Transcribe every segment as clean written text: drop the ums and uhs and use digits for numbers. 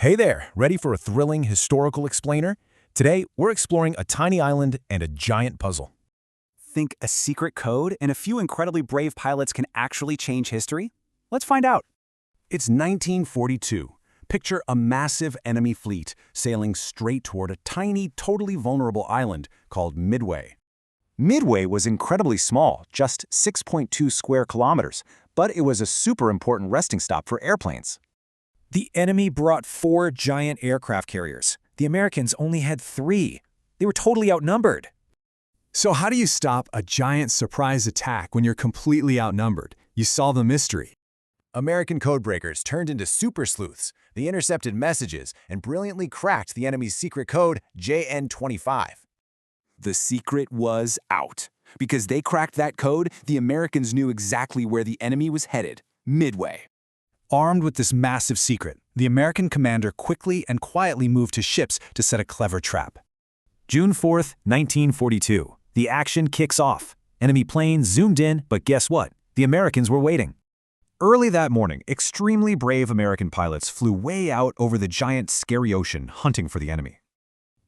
Hey there, ready for a thrilling historical explainer? Today, we're exploring a tiny island and a giant puzzle. Think a secret code and a few incredibly brave pilots can actually change history? Let's find out. It's 1942. Picture a massive enemy fleet sailing straight toward a tiny, totally vulnerable island called Midway. Midway was incredibly small, just 6.2 square kilometers, but it was a super important resting stop for airplanes. The enemy brought 4 giant aircraft carriers. The Americans only had 3. They were totally outnumbered. So how do you stop a giant surprise attack when you're completely outnumbered? You solve the mystery. American codebreakers turned into super sleuths. They intercepted messages and brilliantly cracked the enemy's secret code JN25. The secret was out. Because they cracked that code, the Americans knew exactly where the enemy was headed, Midway. Armed with this massive secret, the American commander quickly and quietly moved his ships to set a clever trap. June 4th, 1942. The action kicks off. Enemy planes zoomed in, but guess what? The Americans were waiting. Early that morning, extremely brave American pilots flew way out over the giant, scary ocean hunting for the enemy.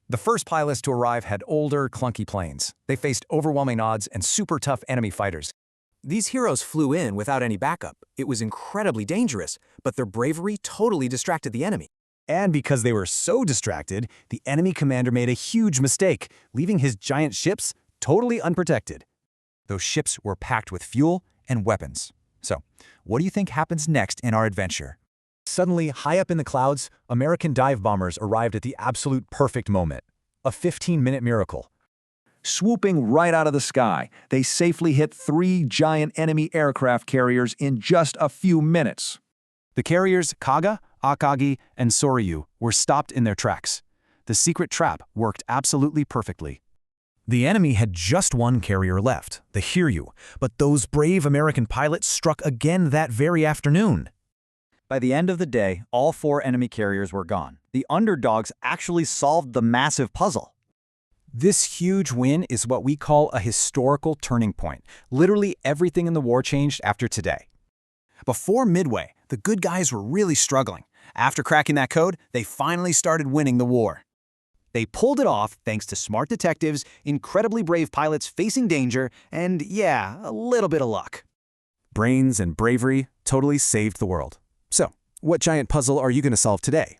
The first pilots to arrive had older, clunky planes. They faced overwhelming odds and super tough enemy fighters. These heroes flew in without any backup. It was incredibly dangerous, but their bravery totally distracted the enemy. And because they were so distracted, the enemy commander made a huge mistake, leaving his giant ships totally unprotected. Those ships were packed with fuel and weapons. So, what do you think happens next in our adventure? Suddenly, high up in the clouds, American dive bombers arrived at the absolute perfect moment. A 15-minute miracle. Swooping right out of the sky, they safely hit 3 giant enemy aircraft carriers in just a few minutes. The carriers Kaga, Akagi, and Soryu were stopped in their tracks. The secret trap worked absolutely perfectly. The enemy had just one carrier left, the Hiryu, but those brave American pilots struck again that very afternoon. By the end of the day, all 4 enemy carriers were gone. The underdogs actually solved the massive puzzle. This huge win is what we call a historical turning point. Literally everything in the war changed after today. Before Midway, the good guys were really struggling. After cracking that code, they finally started winning the war. They pulled it off thanks to smart detectives, incredibly brave pilots facing danger, and yeah, a little bit of luck. Brains and bravery totally saved the world. So, what giant puzzle are you going to solve today?